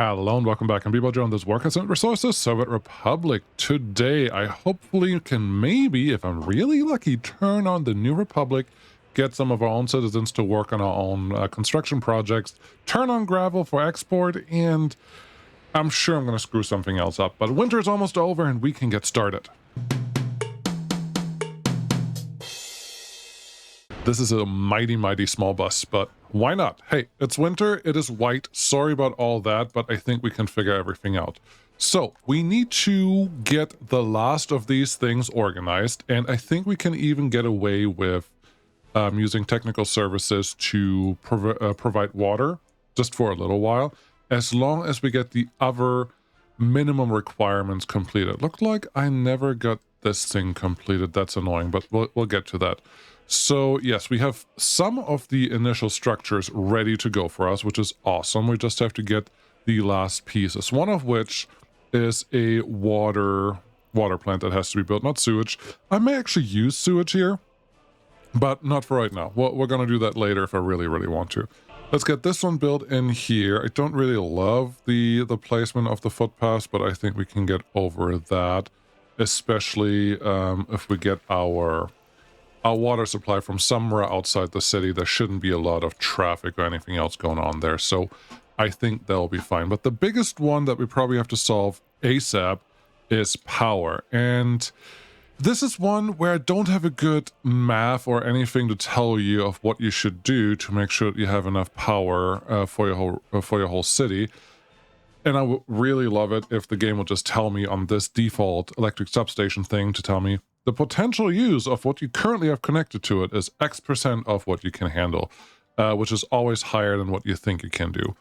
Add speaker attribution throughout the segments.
Speaker 1: Hello and welcome back. I'm Bebojo on this Work and Resources Soviet Republic. Today, I hopefully can maybe, if I'm really lucky, turn on the New Republic, get some of our own citizens to work on our own construction projects, turn on gravel for export, and I'm sure I'm going to screw something else up. But winter's almost over and we can get started. This is a mighty, mighty small bus, but why not? Hey, it's winter, it is white, sorry about all that, but I think we can figure everything out. So, we need to get the last of these things organized, and I think we can even get away with using technical services to provide water, just for a little while, as long as we get the other minimum requirements completed. Looked like I never got this thing completed, that's annoying, but we'll get to that. So yes, we have some of the initial structures ready to go for us, which is awesome. We just have to get the last pieces, one of which is a water plant that has to be built, not sewage. I may actually use sewage here, but not for right now. We're going to do that later if I really, really want to. Let's get this one built in here. I don't really love the placement of the footpaths, but I think we can get over that, especially if we get our water supply from somewhere outside the city. There shouldn't be a lot of traffic or anything else going on there, so I think that'll be fine. But the biggest one that we probably have to solve ASAP is power, and this is one where I don't have a good math or anything to tell you of what you should do to make sure that you have enough power for your whole city. And I would really love it if the game would just tell me on this default electric substation thing to tell me the potential use of what you currently have connected to it is X% of what you can handle, which is always higher than what you think you can do.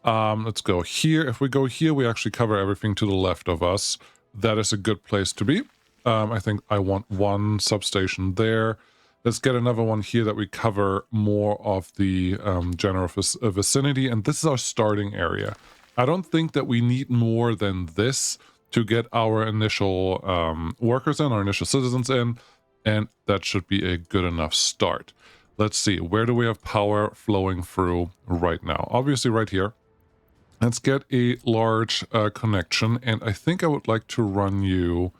Speaker 1: Let's go here. If we go here, we actually cover everything to the left of us. That is a good place to be. I think I want one substation there. Let's get another one here that we cover more of the general vicinity, and this is our starting area. I don't think that we need more than this to get our initial workers in, our initial citizens in, and that should be a good enough start. Let's see, where do we have power flowing through right now? Obviously right here. Let's get a large connection, and I think I would like to run you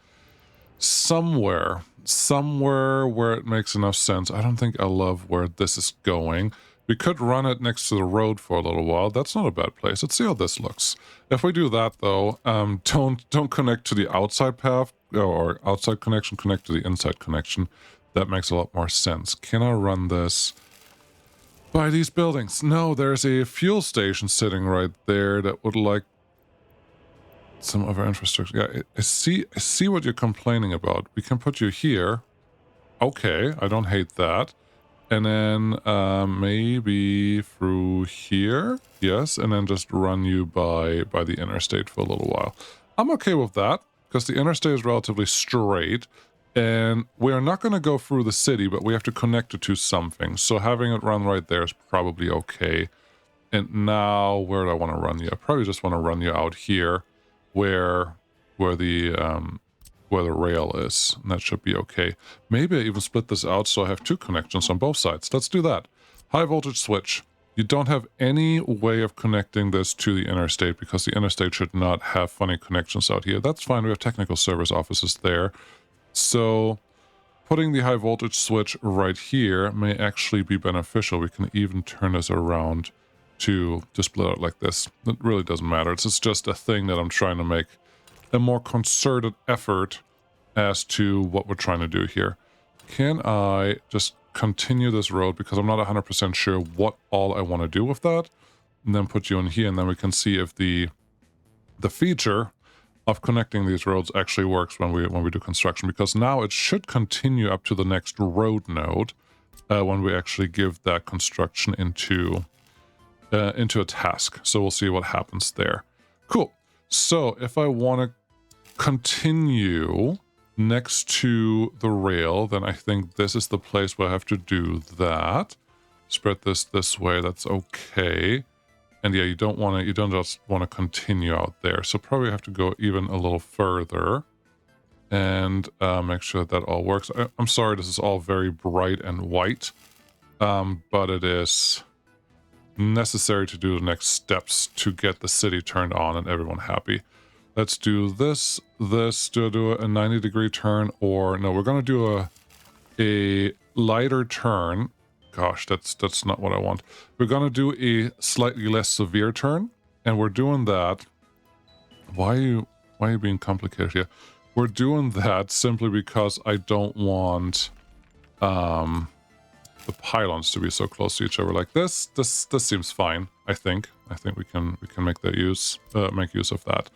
Speaker 1: somewhere where it makes enough sense. I don't think I love where this is going. We could run it next to the road for a little while. That's not a bad place. Let's see how this looks. If we do that, though, don't connect to the outside path or outside connection. Connect to the inside connection. That makes a lot more sense. Can I run this by these buildings? No, there's a fuel station sitting right there that would like some other infrastructure. Yeah, I see what you're complaining about. We can put you here. Okay, I don't hate that. And then maybe through here, yes, and then just run you by the interstate for a little while. I'm okay with that, because the interstate is relatively straight, and we are not going to go through the city, but we have to connect it to something. So having it run right there is probably okay. And now, where do I want to run you? I probably just want to run you out here, where the rail is, and that should be okay. Maybe I even split this out so I have two connections on both sides. Let's do that. High voltage switch. You don't have any way of connecting this to the interstate because the interstate should not have funny connections out here. That's fine. We have technical service offices there. So putting the high voltage switch right here may actually be beneficial. We can even turn this around to split out like this. It really doesn't matter. It's just a thing that I'm trying to make a more concerted effort as to what we're trying to do here. Can I just continue this road, because I'm not 100% sure what all I want to do with that, and then put you in here, and then we can see if the feature of connecting these roads actually works when we do construction, because now it should continue up to the next road node when we actually give that construction into a task. So we'll see what happens there. Cool. So if I want to continue next to the rail, then I think this is the place where I have to do that. Spread this way. That's okay. And yeah, you don't just want to continue out there. So probably have to go even a little further and make sure that all works. I'm sorry, this is all very bright and white, but it is necessary to do the next steps to get the city turned on and everyone happy. Let's do this, do a 90-degree turn, or no, we're going to do a lighter turn. Gosh, that's not what I want. We're going to do a slightly less severe turn, and we're doing that. Why are you being complicated here? We're doing that simply because I don't want the pylons to be so close to each other. Like this seems fine. I think we can make use of that.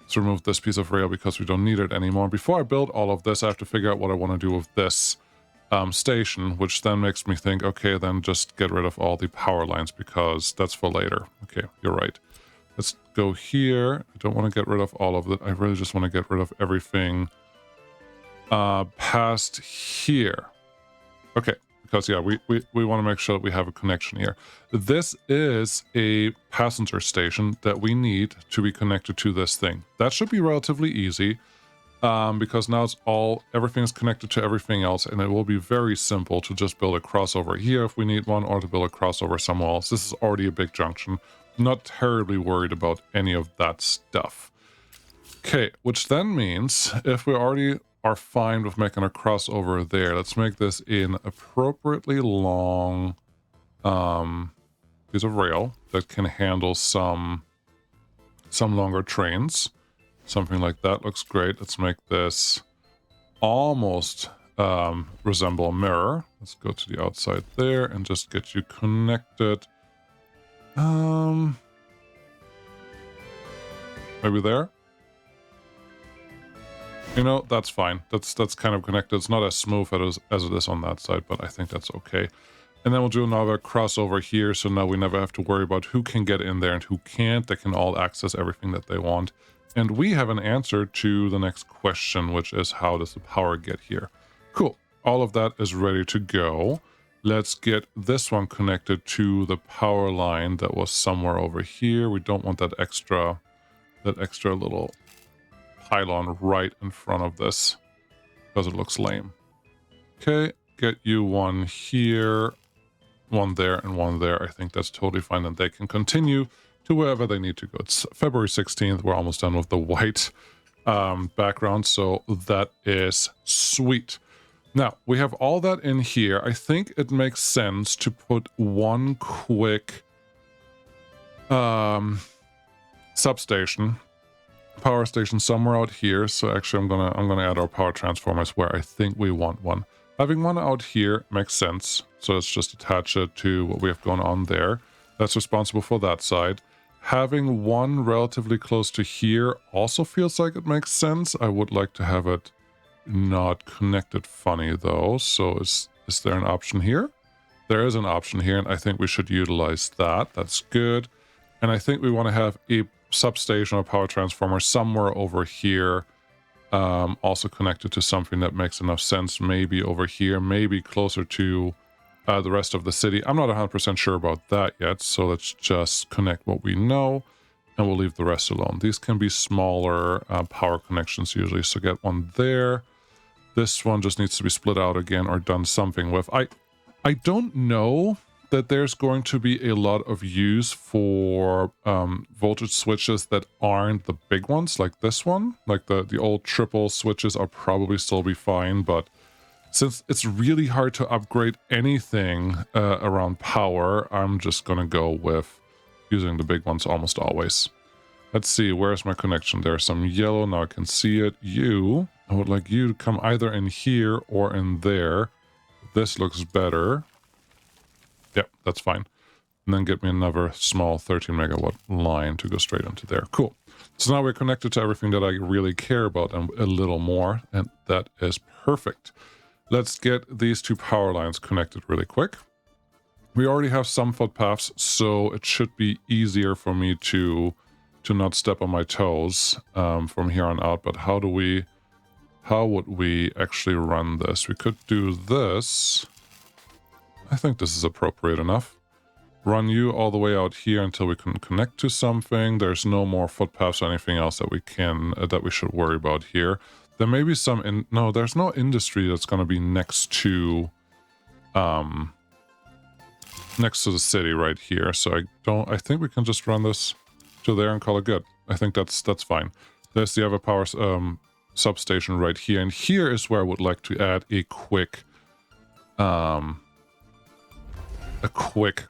Speaker 1: Let's remove this piece of rail because we don't need it anymore. Before I build all of this, I have to figure out what I want to do with this station, which then makes me think, okay, then just get rid of all the power lines because that's for later. Okay, you're right. Let's go here. I don't want to get rid of all of it. I really just want to get rid of everything past here. Okay, because yeah, we want to make sure that we have a connection here. This is a passenger station that we need to be connected to this thing. That should be relatively easy because now everything is connected to everything else, and it will be very simple to just build a crossover here if we need one, or to build a crossover somewhere else. This is already a big junction. Not terribly worried about any of that stuff. Okay, which then means if we already are fine with making a crossover there, let's make this an appropriately long piece of rail that can handle some longer trains. Something like that looks great. Let's make this almost resemble a mirror. Let's go to the outside there and just get you connected. Maybe there. You know, that's fine. That's kind of connected. It's not as smooth as it is on that side, but I think that's okay. And then we'll do another crossover here, so now we never have to worry about who can get in there and who can't. They can all access everything that they want. And we have an answer to the next question, which is how does the power get here? Cool. All of that is ready to go. Let's get this one connected to the power line that was somewhere over here. We don't want that extra little pylon right in front of this because it looks lame. Okay, get you one here, one there, and one there. I think that's totally fine, and they can continue to wherever they need to go. It's February 16th. We're almost done with the white background, so that is sweet. Now, we have all that in here. I think it makes sense to put one quick substation, power station somewhere out here. So actually, I'm gonna add our power transformers where I think we want one. Having one out here makes sense. So let's just attach it to what we have going on there. That's responsible for that side. Having one relatively close to here also feels like it makes sense. I would like to have it not connected funny though. So is there an option here? There is an option here, and I think we should utilize that. That's good. And I think we want to have a substation or power transformer somewhere over here, also connected to something that makes enough sense. Maybe over here, maybe closer to the rest of the city. I'm not 100% sure about that yet, so let's just connect what we know, and we'll leave the rest alone. These can be smaller power connections usually, so get one there. This one just needs to be split out again or done something with. I don't know that there's going to be a lot of use for voltage switches that aren't the big ones like this one. Like the old triple switches are probably still be fine, but since it's really hard to upgrade anything around power, I'm just gonna go with using the big ones almost always. Let's see, where's my connection? There's some yellow, now I can see it. I would like you to come either in here or in there. This looks better. Yep, that's fine. And then get me another small 13 megawatt line to go straight into there. Cool. So now we're connected to everything that I really care about and a little more, and that is perfect. Let's get these two power lines connected really quick. We already have some footpaths, so it should be easier for me to not step on my toes from here on out. But how would we actually run this? We could do this. I think this is appropriate enough. Run you all the way out here until we can connect to something. There's no more footpaths or anything else that we should worry about here. There may be some no, there's no industry that's going to be next to next to the city right here. So I think we can just run this to there and call it good. I think that's fine. There's the other power substation right here. And here is where I would like to add a quick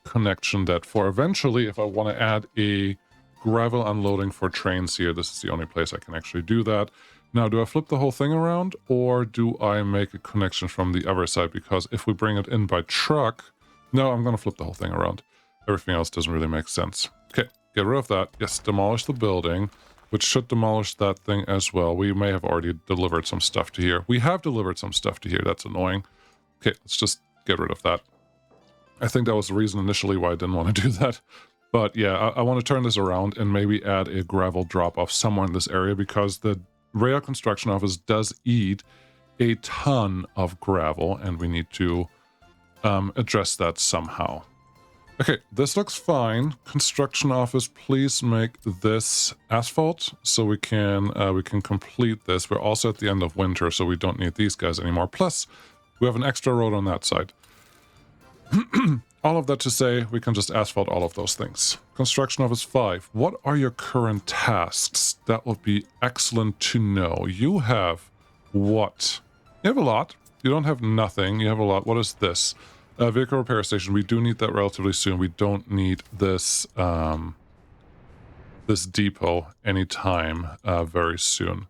Speaker 1: connection that for eventually, if I want to add a gravel unloading for trains here, this is the only place I can actually do that. Now, do I flip the whole thing around, or do I make a connection from the other side? Because if we bring it in by truck, no, I'm going to flip the whole thing around. Everything else doesn't really make sense. Okay, get rid of that. Yes, demolish the building, which should demolish that thing as well. We may have already delivered some stuff to here. We have delivered some stuff to here. That's annoying. Okay, let's just get rid of that. I think that was the reason initially why I didn't want to do that. But yeah, I want to turn this around and maybe add a gravel drop-off somewhere in this area, because the rail construction office does eat a ton of gravel, and we need to address that somehow. Okay, this looks fine. Construction office, please make this asphalt so we can complete this. We're also at the end of winter, so we don't need these guys anymore. Plus, we have an extra road on that side. All of that to say, we can just asphalt all of those things. Construction office 5. What are your current tasks? That would be excellent to know. You have what? You have a lot. You don't have nothing. You have a lot. What is this? Vehicle repair station. We do need that relatively soon. We don't need this this depot anytime very soon.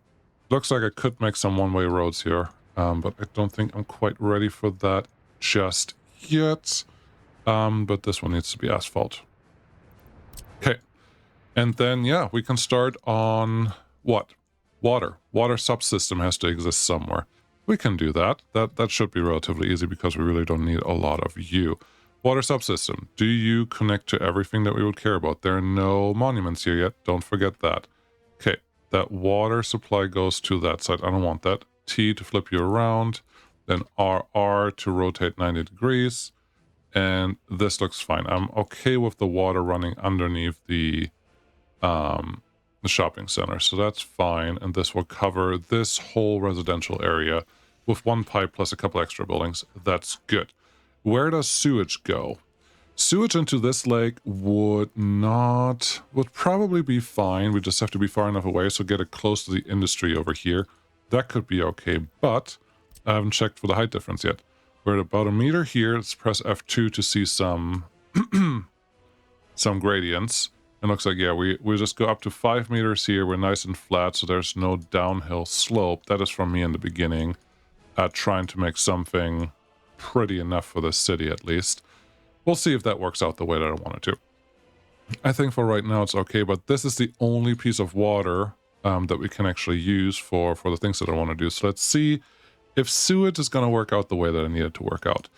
Speaker 1: Looks like I could make some one-way roads here, but I don't think I'm quite ready for that just yet. But this one needs to be asphalt. Okay. And then, yeah, we can start on what? Water. Water subsystem has to exist somewhere. We can do that. That should be relatively easy because we really don't need a lot of you. Water subsystem. Do you connect to everything that we would care about? There are no monuments here yet. Don't forget that. Okay. That water supply goes to that side. I don't want that. T to flip you around. Then RR to rotate 90 degrees. And this looks fine. I'm okay with the water running underneath the shopping center, so that's fine. And this will cover this whole residential area with one pipe plus a couple extra buildings. That's good. Where does sewage go? Sewage into this lake would probably be fine. We just have to be far enough away, so get it close to the industry over here. That could be okay, but I haven't checked for the height difference yet. We're at about a meter here. Let's press F2 to see some some gradients. It looks like, yeah, we just go up to 5 meters here. We're nice and flat, so there's no downhill slope. That is from me in the beginning, trying to make something pretty enough for the city at least. We'll see if that works out the way that I want it to. I think for right now it's okay, but this is the only piece of water that we can actually use for the things that I want to do. So let's see if sewage is going to work out the way that I need it to work out.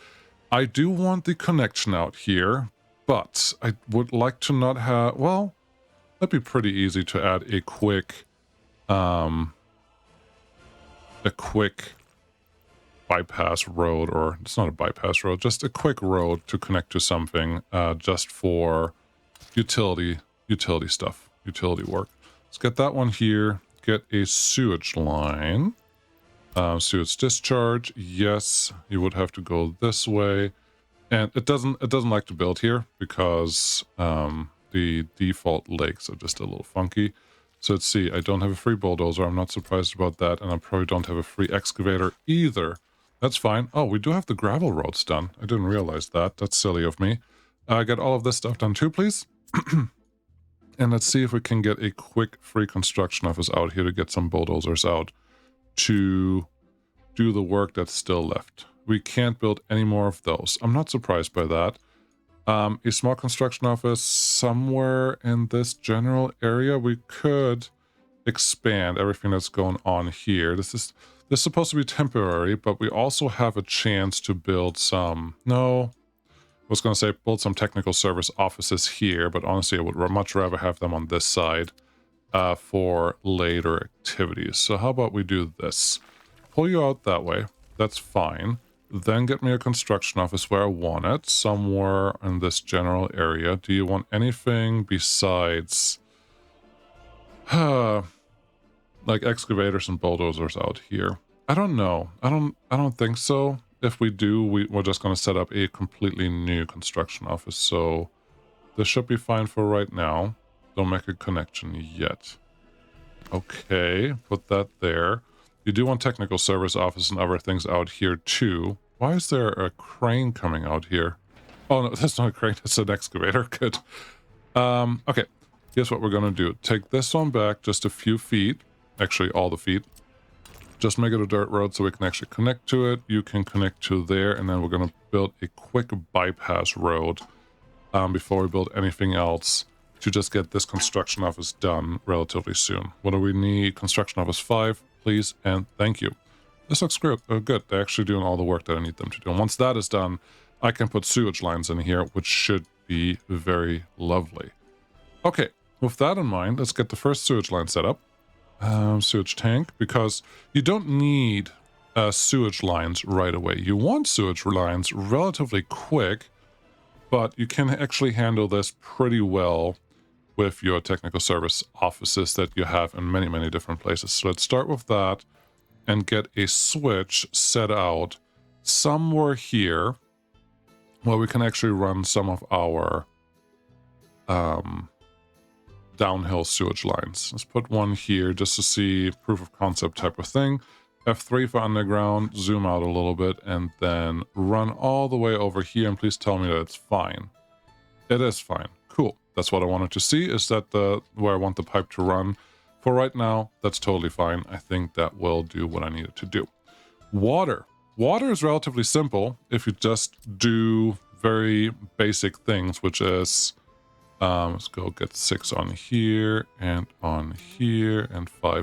Speaker 1: I do want the connection out here, but I would like to not have... Well, that'd be pretty easy to add a quick bypass road, or it's not a bypass road, just a quick road to connect to something just for utility stuff, utility work. Let's get that one here. Get a sewage line. Sewage discharge, yes, you would have to go this way, and it doesn't like to build here because the default lakes are just a little funky. So let's see, I don't have a free bulldozer. I'm not surprised about that, and I probably don't have a free excavator either. That's fine. Oh, we do have the gravel roads done. I didn't realize that. That's silly of me. Get all of this stuff done too, please. And let's see if we can get a quick free construction office out here to get some bulldozers out to do the work that's still left. We can't build any more of those. I'm not surprised by that. A small construction office somewhere in this general area. We could expand everything that's going on here. This is supposed to be temporary, but we also have a chance to build some... No, I was going to say build some technical service offices here, but honestly, I would much rather have them on this side for later activities. So how about we do this? Pull you out that way. That's fine. Then get me a construction office where I want it, somewhere in this general area. Do you want anything besides like excavators and bulldozers out here? I don't know. I don't think so. if we do, we're just going to set up a completely new construction office. So this should be fine for right now. Don't make a connection yet. Okay, put that there. You do want technical service office and other things out here too. Why is there a crane coming out here? Oh no, that's not a crane, it's an excavator. Good. Okay, here's what we're gonna do. Take this one back just a few feet. Actually, all the feet. Just make it a dirt road so we can actually connect to it. You can connect to there, and then we're gonna build a quick bypass road before we build anything else, to just get this construction office done relatively soon. What do we need? Construction office 5, please, and thank you. This looks good. Good. They're actually doing all the work that I need them to do. And once that is done, I can put sewage lines in here, which should be very lovely. Okay, with that in mind, let's get the first sewage line set up. Sewage tank, because you don't need sewage lines right away. You want sewage lines relatively quick, but you can actually handle this pretty well with your technical service offices that you have in many, many different places. So let's start with that and get a switch set out somewhere here where we can actually run some of our downhill sewage lines. Let's put one here just to see proof of concept type of thing. F3 for underground, zoom out a little bit, and then run all the way over here, and please tell me that it's fine. It is fine. Cool. That's what I wanted to see, is that where I want the pipe to run. For right now, that's totally fine. I think that will do what I needed to do. Water. Water is relatively simple if you just do very basic things, which is, let's go get 6 on here, and 5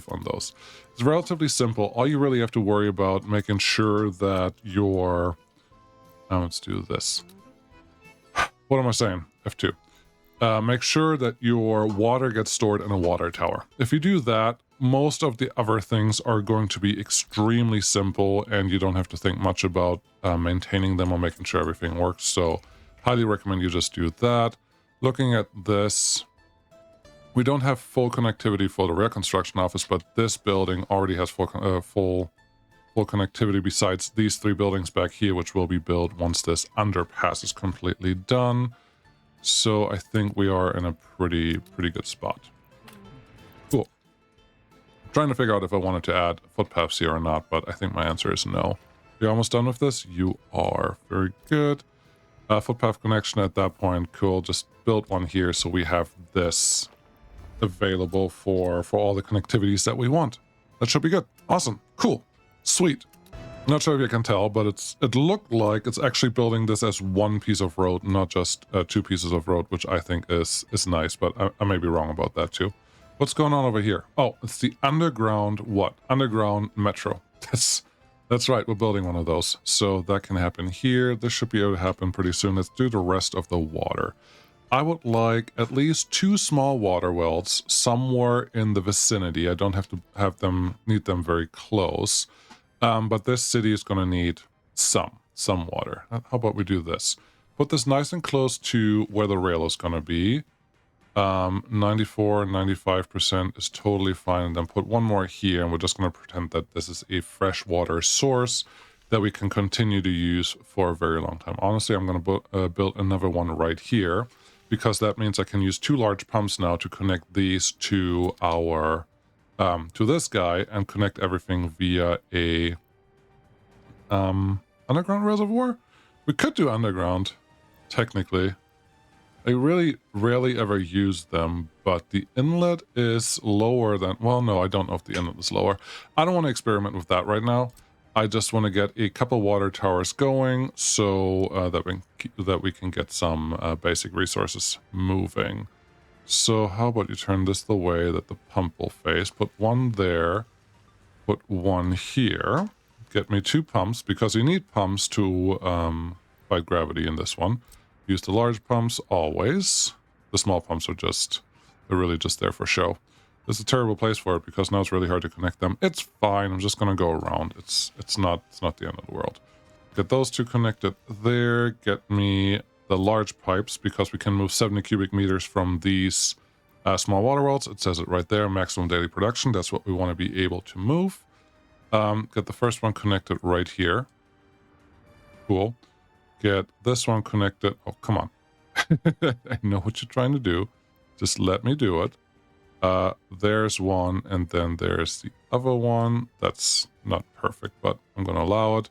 Speaker 1: on those. It's relatively simple. All you really have to worry about making sure that your, let's do this. What am I saying? F2. Make sure that your water gets stored in a water tower. If you do that, most of the other things are going to be extremely simple, and you don't have to think much about maintaining them or making sure everything works. So highly recommend you just do that. Looking at this, we don't have full connectivity for the rail construction office, but this building already has full connectivity besides these 3 buildings back here, which will be built once this underpass is completely done. So I think we are in a pretty good spot. Cool. I'm trying to figure out if I wanted to add footpaths here or not, but I think my answer is no. You're almost done with this? You are. Very good. Footpath connection at that point. Cool. Just build one here so we have this available for all the connectivities that we want. That should be good. Awesome. Cool. Sweet. Not sure if you can tell, but it looked like it's actually building this as one piece of road, not just 2 pieces of road, which I think is nice, but I may be wrong about that too. What's going on over here? Oh, it's the underground what? Underground metro. That's right, we're building one of those. So that can happen here. This should be able to happen pretty soon. Let's do the rest of the water. I would like at least 2 small water wells somewhere in the vicinity. I don't have to need them very close. But this city is going to need some water. How about we do this? Put this nice and close to where the rail is going to be. 94, 95% is totally fine. And then put one more here, and we're just going to pretend that this is a freshwater source that we can continue to use for a very long time. Honestly, I'm going to build another one right here, because that means I can use 2 large pumps now to connect these to our to this guy and connect everything via a underground reservoir. We could do underground, technically. I really rarely ever use them, but the inlet is lower than, well, no, I don't know if the inlet is lower. I don't want to experiment with that right now. I just want to get a couple water towers going so that we can get some basic resources moving. So how about you turn this the way that the pump will face? Put one there, put one here. Get me 2 pumps, because you need pumps to fight gravity in this one. Use the large pumps always. The small pumps are they're really just there for show. This is a terrible place for it, because now it's really hard to connect them. It's fine, I'm just gonna go around. It's not the end of the world. Get those 2 connected there. Get me the large pipes, because we can move 70 cubic meters from these small water wells. It says it right there, maximum daily production. That's what we want to be able to move. Get the first one connected right here. Cool. Get this one connected. Oh, come on. I know what you're trying to do. Just let me do it. There's one, and then there's the other one. That's not perfect, but I'm going to allow it.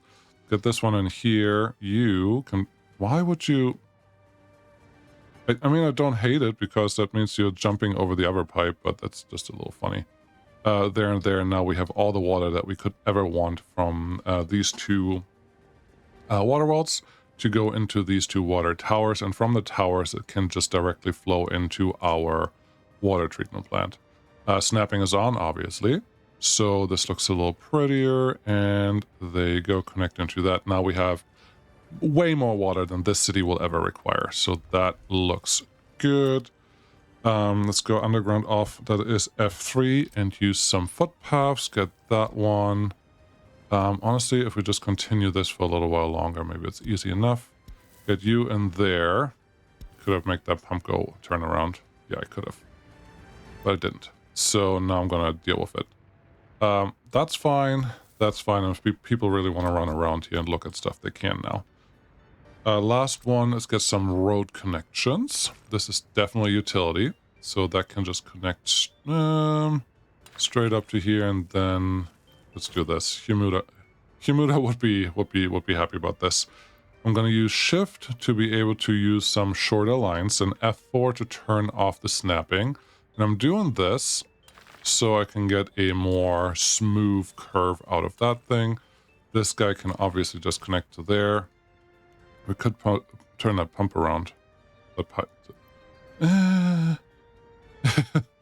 Speaker 1: Get this one in here. You can... Why would you... I mean, I don't hate it because that means you're jumping over the other pipe, but that's just a little funny. There and there, and now we have all the water that we could ever want from these two water vaults to go into these two water towers, and from the towers it can just directly flow into our water treatment plant. Snapping is on, obviously, so this looks a little prettier, and there you go, connect into that. Now we have way more water than this city will ever require, so that looks good. Let's go underground off. That is F3 and use some footpaths. Get that one. Honestly, if we just continue this for a little while longer, maybe it's easy enough. Get you in there. Could have made that pump go turn around. Yeah, I could have, but I didn't. So now I'm gonna deal with it. That's fine. That's fine. And if people really want to run around here and look at stuff, they can now. Last one, let's get some road connections. This is definitely utility, so that can just connect straight up to here, and then let's do this. Humuda would be happy about this. I'm going to use Shift to be able to use some shorter lines, and F4 to turn off the snapping. And I'm doing this so I can get a more smooth curve out of that thing. This guy can obviously just connect to there. We could turn that pump around. The pipe.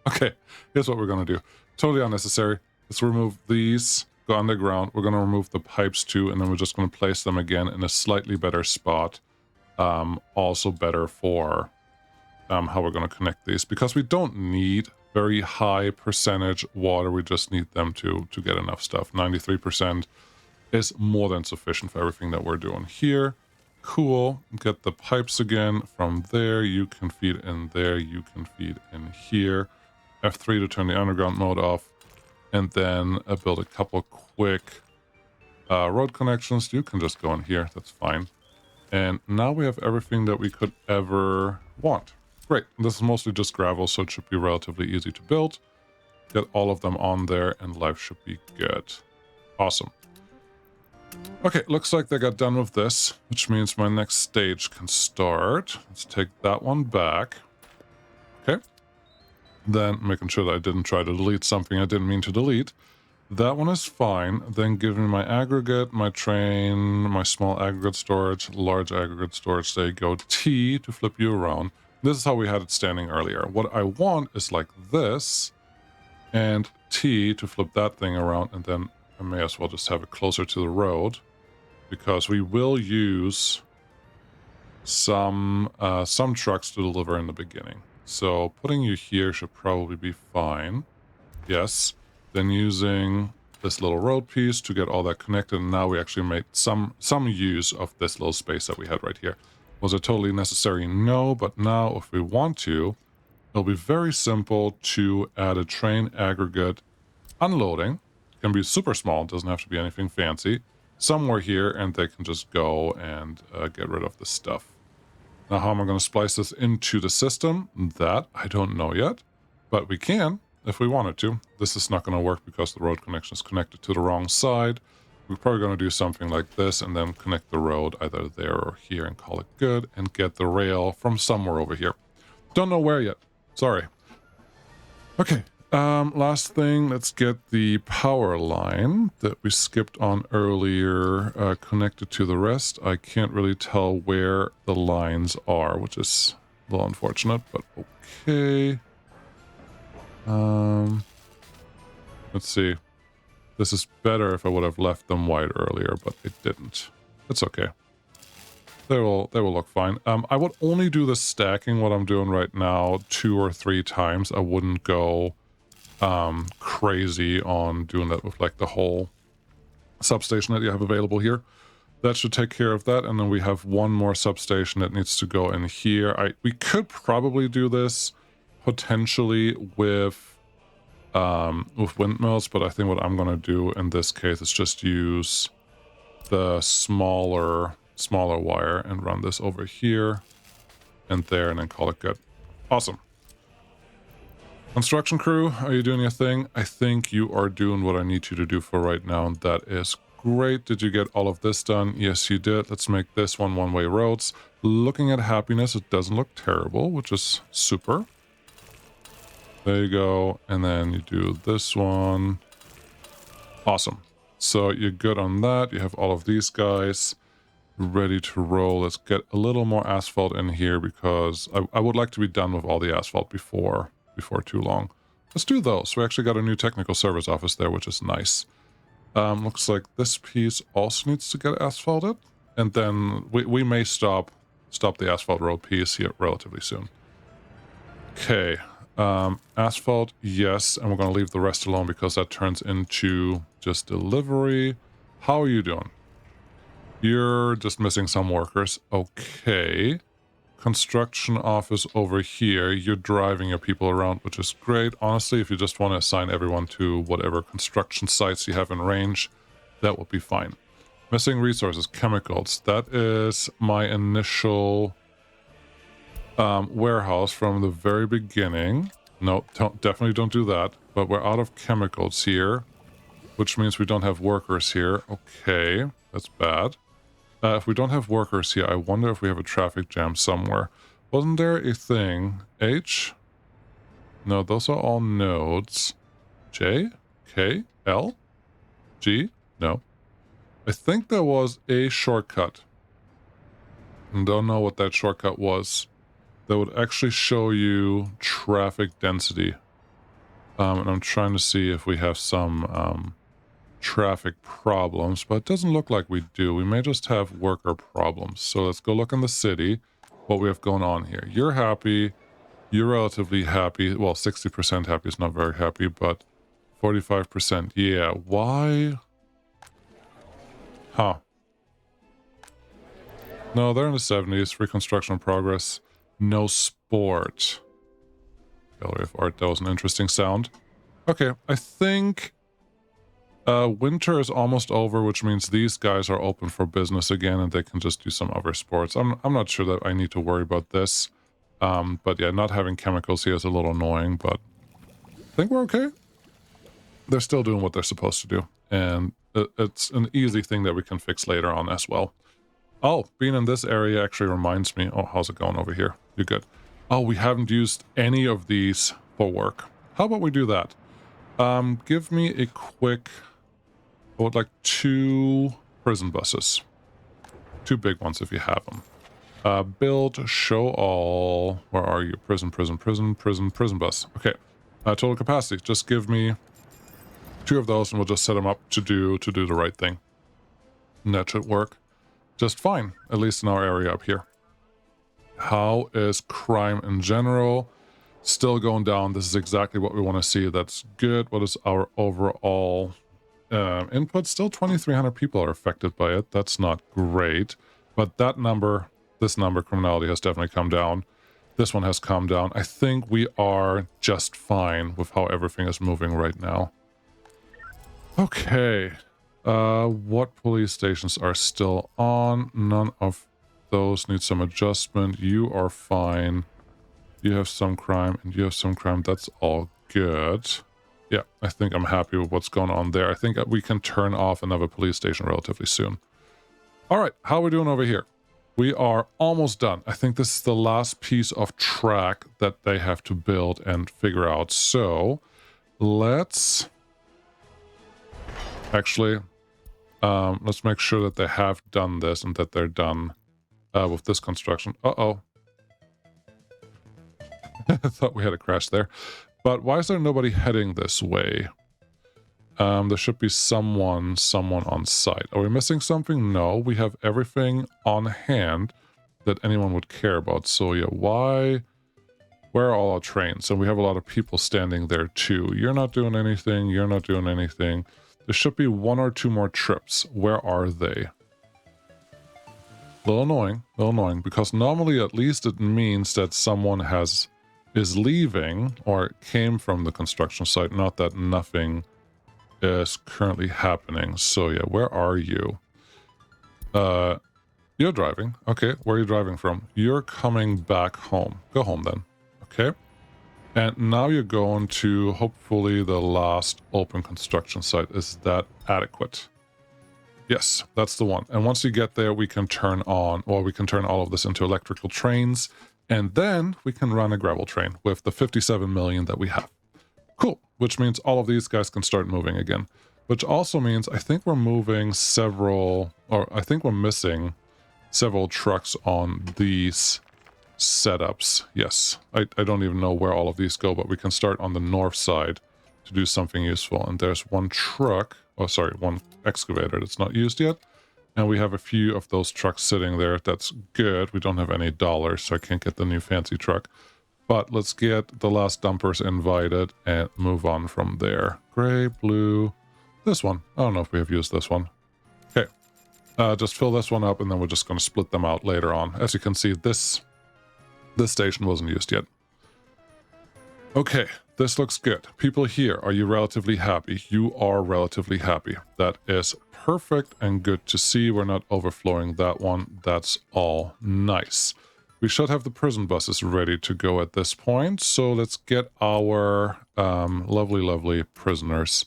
Speaker 1: Okay, here's what we're going to do. Totally unnecessary. Let's remove these, go underground. We're going to remove the pipes too, and then we're just going to place them again in a slightly better spot. Also better for how we're going to connect these, because we don't need very high percentage water. We just need them to get enough stuff. 93% is more than sufficient for everything that we're doing here. Cool. Get the pipes again from there. You can feed in there. You can feed in here. F3 to turn the underground mode off. And then build a couple quick road connections. You can just go in here. That's fine. And now we have everything that we could ever want. Great. This is mostly just gravel, so it should be relatively easy to build. Get all of them on there, and life should be good. Awesome. Okay, looks like they got done with this, which means my next stage can start. Let's take that one back. Okay. Then making sure that I didn't try to delete something I didn't mean to delete. That one is fine. Then give me my aggregate, my train, my small aggregate storage, large aggregate storage. There you go. T to flip you around. This is how we had it standing earlier. What I want is like this, and T to flip that thing around, and then I may as well just have it closer to the road, because we will use some trucks to deliver in the beginning. So putting you here should probably be fine. Yes. Then using this little road piece to get all that connected, and now we actually made some use of this little space that we had right here. Was it totally necessary? No, but now if we want to, it'll be very simple to add a train aggregate unloading. It can be super small, it doesn't have to be anything fancy. Somewhere here, and they can just go and get rid of the stuff. Now, how am I going to splice this into the system? That I don't know yet, but we can if we wanted to. This is not going to work because the road connection is connected to the wrong side. We're probably going to do something like this and then connect the road either there or here and call it good, and get the rail from somewhere over here. Don't know where yet. Sorry. Okay. Last thing, let's get the power line that we skipped on earlier connected to the rest. I can't really tell where the lines are, which is a little unfortunate, but okay. Let's see. This is better if I would have left them wide earlier, but it didn't. It's okay. They will look fine. I would only do the stacking, what I'm doing right now, 2 or 3 times. I wouldn't go crazy on doing that with like the whole substation that you have available here. That should take care of that, and then we have one more substation that needs to go in here. We could probably do this potentially with windmills, but I think what I'm going to do in this case is just use the smaller smaller wire and run this over here and there and then call it good. Awesome. Construction crew, are you doing your thing? I think you are doing what I need you to do for right now, and that is great. Did you get all of this done? Yes, you did. Let's make this one-way roads. Looking at happiness, it doesn't look terrible, which is super. There you go. And then you do this one. Awesome. So you're good on that. You have all of these guys ready to roll. Let's get a little more asphalt in here because I would like to be done with all the asphalt before too long. Let's do those. We actually got a new technical service office there, which is nice. Looks like this piece also needs to get asphalted, and then we may stop the asphalt road piece here relatively soon. Okay, asphalt, yes, and we're going to leave the rest alone because that turns into just delivery. How are you doing? You're just missing some workers. Okay. Construction office over here. You're driving your people around, which is great. Honestly, if you just want to assign everyone to whatever construction sites you have in range, that would be fine. Missing resources, chemicals. That is my initial warehouse from the very beginning. No, definitely don't do that. But we're out of chemicals here, which means we don't have workers here. Okay, that's bad. If we don't have workers here, I wonder if we have a traffic jam somewhere. Wasn't there a thing? H? No, those are all nodes. J? K? L? G? No. I think there was a shortcut. I don't know what that shortcut was. That would actually show you traffic density. And I'm trying to see if we have some traffic problems, but it doesn't look like we do. We may just have worker problems. So let's go look in the city what we have going on here. You're happy. You're relatively happy. Well, 60% happy is not very happy, but 45%. Yeah, why? Huh. No, they're in the 70s. Reconstruction progress. No sport. Gallery of art. That was an interesting sound. Okay, I think winter is almost over, which means these guys are open for business again and they can just do some other sports. I'm not sure that I need to worry about this. But yeah, not having chemicals here is a little annoying, but I think we're okay. They're still doing what they're supposed to do. And it's an easy thing that we can fix later on as well. Oh, being in this area actually reminds me. Oh, how's it going over here? You're good. Oh, we haven't used any of these for work. How about we do that? Give me a quick... I would like 2 prison buses. 2 big ones if you have them. Build, show all. Where are you? Prison bus. Okay. Total capacity. Just give me 2 of those and we'll just set them up to do the right thing. And that should work just fine, at least in our area up here. How is crime in general? Still going down. This is exactly what we want to see. That's good. What is our overall input? Still 2,300 people are affected by it. That's not great. But that number, this number, criminality, has definitely come down. This one has come down. I think we are just fine with how everything is moving right now. Okay. What police stations are still on? None of those need some adjustment. You are fine. You have some crime and you have some crime. That's all good. Yeah, I think I'm happy with what's going on there. I think we can turn off another police station relatively soon. All right, how are we doing over here? We are almost done. I think this is the last piece of track that they have to build and figure out. So let's actually, let's make sure that they have done this and that they're done with this construction. Uh-oh. I thought we had a crash there. But why is there nobody heading this way? There should be someone on site. Are we missing something? No, we have everything on hand that anyone would care about. So yeah, where are all our trains? And we have a lot of people standing there too. You're not doing anything. You're not doing anything. There should be 1 or 2 more trips. Where are they? A little annoying, because normally at least it means that someone is leaving or came from the construction site, not that nothing is currently happening. So yeah, where are you? You're driving. Okay, where are you driving from? You're coming back home. Go home then. Okay. And now you're going to hopefully the last open construction site. Is that adequate? Yes, that's the one. And once you get there, we can turn on, or we can turn all of this into electrical trains, and then we can run a gravel train with the 57 million that we have. Cool, which means all of these guys can start moving again. Which also means I think we're moving several, or I think we're missing several trucks on these setups. Yes, I don't even know where all of these go, but we can start on the north side to do something useful. And there's one truck, oh sorry, one excavator that's not used yet. And we have a few of those trucks sitting there. That's good. We don't have any dollars, so I can't get the new fancy truck. But let's get the last dumpers invited and move on from there. Gray, blue, this one. I don't know if we have used this one. Okay, just fill this one up, and then we're just going to split them out later on. As you can see, this station wasn't used yet. Okay, this looks good. People here, are you relatively happy? You are relatively happy. That is perfect and good to see. We're not overflowing that one. That's all nice. We should have the prison buses ready to go at this point. So let's get our lovely prisoners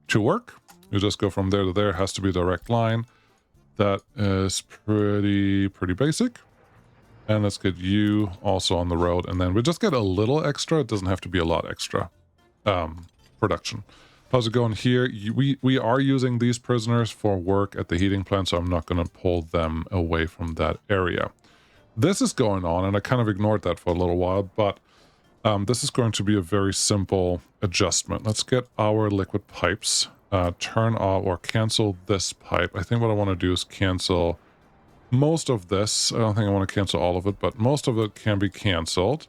Speaker 1: to work. You just go from there to there. It has to be a direct line. That is pretty basic. And let's get you also on the road. And then we just get a little extra. It doesn't have to be a lot extra production. How's it going here? We are using these prisoners for work at the heating plant, so I'm not going to pull them away from that area. This is going on, and I kind of ignored that for a little while, but this is going to be a very simple adjustment. Let's get our liquid pipes, turn off or cancel this pipe. I think what I want to do is cancel most of this. I don't think I want to cancel all of it, but most of it can be canceled.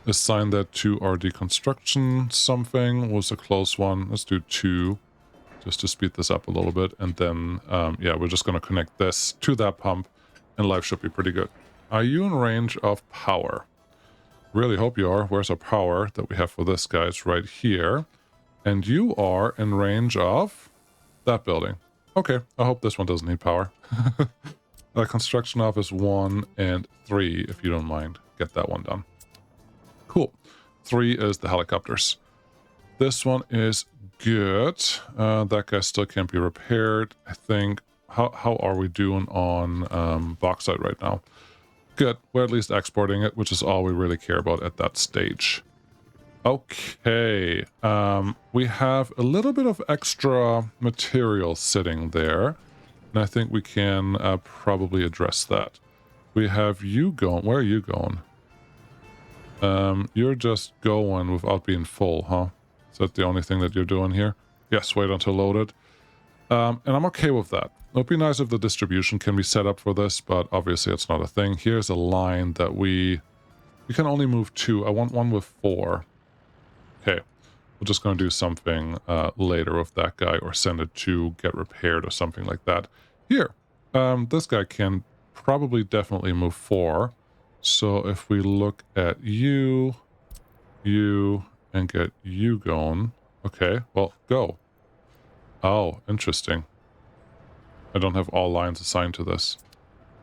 Speaker 1: Assign that to our deconstruction something. Was a close one. Let's do 2 just to speed this up a little bit. And then, yeah, we're just going to connect this to that pump, and life should be pretty good. Are you in range of power? Really hope you are. Where's our power that we have for this guy? It's right here. And you are in range of that building. Okay, I hope this one doesn't need power. Construction office 1 and 3, if you don't mind. Get that one done. Cool. 3 is the helicopters. This one is good. That guy still can't be repaired, I think. How are we doing on bauxite right now? Good. We're at least exporting it, which is all we really care about at that stage. Okay. We have a little bit of extra material sitting there. And I think we can probably address that. We have you going. Where are you going? You're just going without being full, huh? Is that the only thing that you're doing here? Yes, wait until loaded. And I'm okay with that. It would be nice if the distribution can be set up for this, but obviously it's not a thing. Here's a line that we can only move 2. I want one with 4. Okay. We're just going to do something later with that guy, or send it to get repaired or something like that. Here, this guy can probably definitely move 4. So if we look at you, and get you going. Okay, well, go. Oh, interesting. I don't have all lines assigned to this.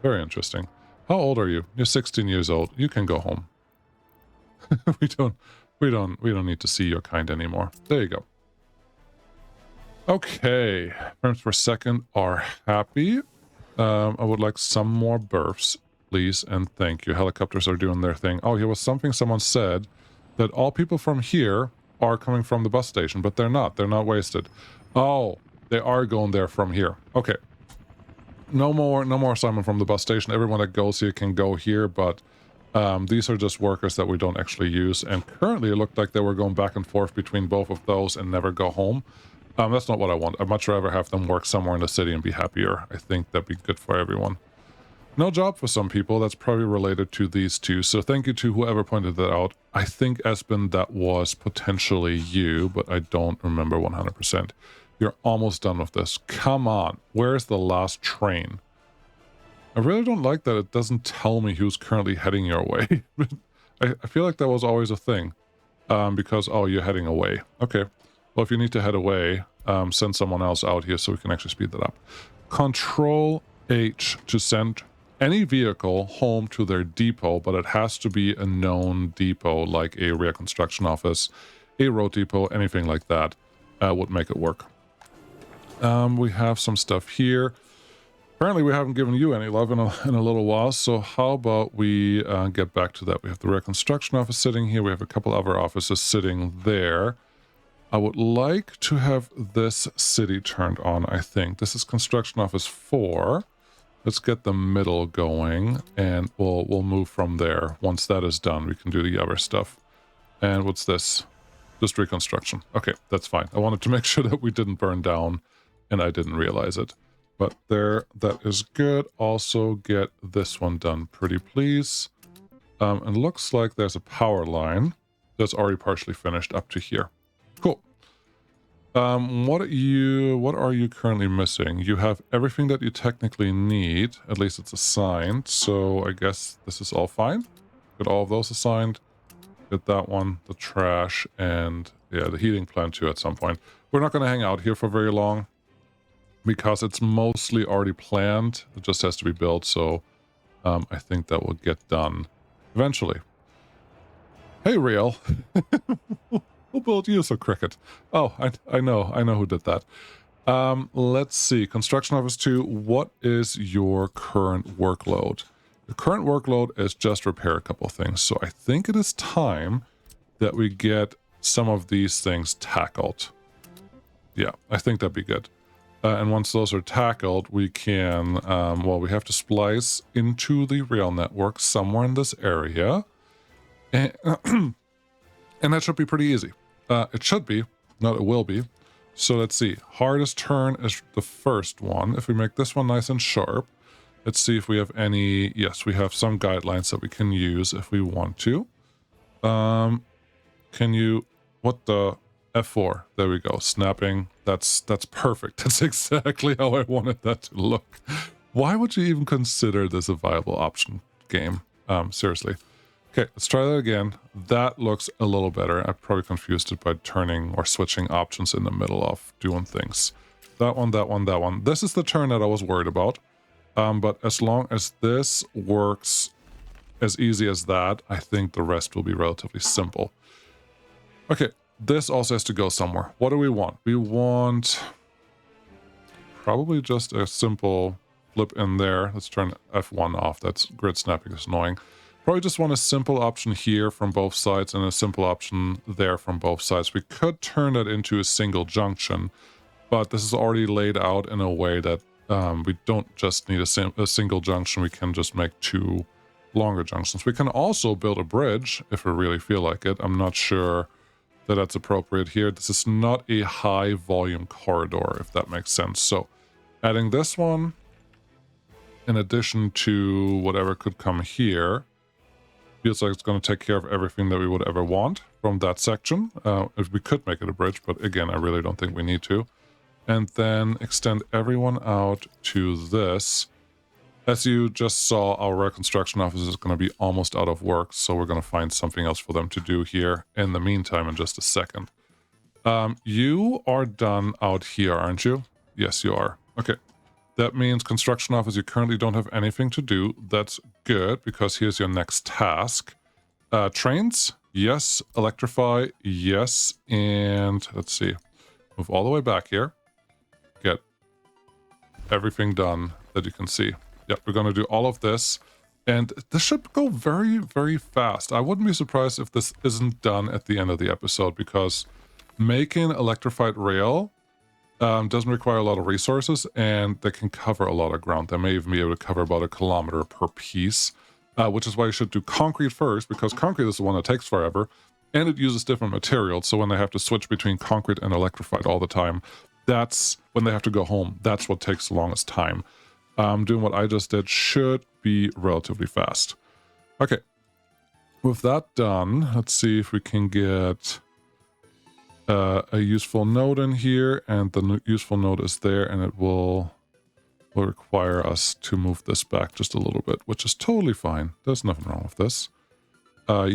Speaker 1: Very interesting. How old are you? You're 16 years old. You can go home. We don't need to see your kind anymore. There you go. Okay, frames per second are happy. I would like some more berths, please, and thank you. Helicopters are doing their thing. Oh, here was something someone said, that all people from here are coming from the bus station, but they're not. They're not wasted. Oh, they are going there from here. Okay. No more assignment from the bus station. Everyone that goes here can go here, but these are just workers that we don't actually use. And currently it looked like they were going back and forth between both of those and never go home. That's not what I want. I'd much rather have them work somewhere in the city and be happier. I think that'd be good for everyone. No job for some people. That's probably related to these two. So thank you to whoever pointed that out. I think, Espen, that was potentially you, but I don't remember 100%. You're almost done with this. Come on. Where's the last train? I really don't like that it doesn't tell me who's currently heading your way. I feel like that was always a thing. Because, oh, you're heading away. Okay. Well, if you need to head away, send someone else out here so we can actually speed that up. Control H to send any vehicle home to their depot, but it has to be a known depot, like a rail construction office, a road depot, anything like that would make it work. We have some stuff here. Apparently we haven't given you any love in a little while, so how about we get back to that. We have the rail construction office sitting here. We have a couple other offices sitting there. I would like to have this city turned on, I think. This is construction office 4. Let's get the middle going, and we'll move from there. Once that is done, we can do the other stuff. And what's this? Just reconstruction. Okay, that's fine. I wanted to make sure that we didn't burn down, and I didn't realize it. But there, that is good. Also get this one done, pretty please. And looks like there's a power line that's already partially finished up to here. Cool. What are you currently missing? You have everything that you technically need. At least it's assigned. So I guess this is all fine. Get all of those assigned. Get that one, the trash, and yeah, the heating plant too at some point. We're not going to hang out here for very long because it's mostly already planned. It just has to be built. So I think that will get done eventually. Hey, Real. Who built you so cricket? Oh, I know who did that. Let's see. Construction office 2. What is your current workload? The current workload is just repair a couple things. So I think it is time that we get some of these things tackled. Yeah, I think that'd be good. And once those are tackled, we can, well, we have to splice into the rail network somewhere in this area. And, and that should be pretty easy. It should be, not it will be. So let's see. Hardest turn is the first one. If we make this one nice and sharp, let's see if we have any. Yes, we have some guidelines that we can use if we want to. Can you, what the F4? There we go. Snapping. That's perfect. That's exactly how I wanted that to look. Why would you even consider this a viable option game? Seriously. Okay, let's try that again. That looks a little better. I probably confused it by turning or switching options in the middle of doing things. That one, that one, that one. This is the turn that I was worried about. But as long as this works as easy as that, I think the rest will be relatively simple. Okay, this also has to go somewhere. What do we want? We want probably just a simple flip in there. Let's turn F1 off. That's grid snapping is annoying. Probably just want a simple option here from both sides and a simple option there from both sides. We could turn that into a single junction, but this is already laid out in a way that we don't just need a single junction. We can just make 2 longer junctions. We can also build a bridge if we really feel like it. I'm not sure that that's appropriate here. This is not a high volume corridor, if that makes sense. So adding this one in addition to whatever could come here feels like it's going to take care of everything that we would ever want from that section. If we could make it a bridge, but again, I really don't think we need to. And then extend everyone out to this. As you just saw, our reconstruction office is going to be almost out of work, so we're going to find something else for them to do here in the meantime in just a second. You are done out here, aren't you? Yes, you are. Okay. That means construction office, you currently don't have anything to do. That's good, because here's your next task. Trains, yes. Electrify, yes. And let's see. Move all the way back here. Get everything done that you can see. Yep, we're going to do all of this. And this should go very, very fast. I wouldn't be surprised if this isn't done at the end of the episode, because making electrified rail doesn't require a lot of resources, and they can cover a lot of ground. They may even be able to cover about 1 kilometer per piece, which is why you should do concrete first, because concrete is the one that takes forever, and it uses different materials. So when they have to switch between concrete and electrified all the time, that's when they have to go home. That's what takes the longest time. Doing what I just did should be relatively fast. Okay. With that done, let's see if we can get a useful node in here, and the useful node is there, and it will require us to move this back just a little bit, which is totally fine. There's nothing wrong with this. There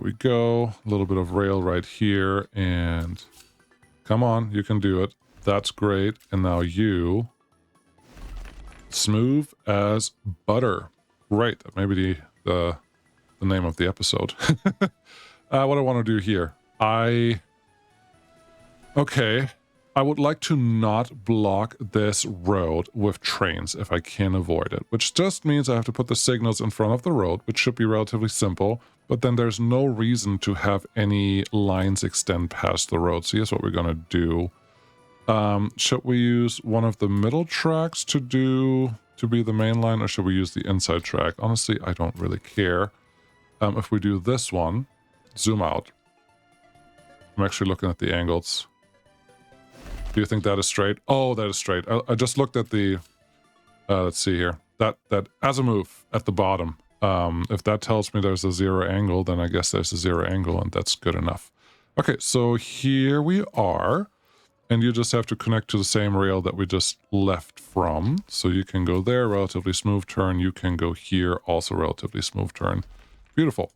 Speaker 1: we go. A little bit of rail right here, and come on, you can do it. That's great. And now you Smooth as butter. Right, that may be the name of the episode. What I want to do here. Okay, I would like to not block this road with trains if I can avoid it, which just means I have to put the signals in front of the road, which should be relatively simple, but then there's no reason to have any lines extend past the road. So here's what we're going to do. Should we use one of the middle tracks to be the main line, or should we use the inside track? Honestly, I don't really care. If we do this one, zoom out. I'm actually looking at the angles. Do you think that is straight? Oh, that is straight. I just looked at the, let's see here. That azimuth at the bottom. If that tells me there's a 0 angle, then I guess there's a 0 angle, and that's good enough. Okay, so here we are. And you just have to connect to the same rail that we just left from. So you can go there, relatively smooth turn. You can go here, also relatively smooth turn. Beautiful.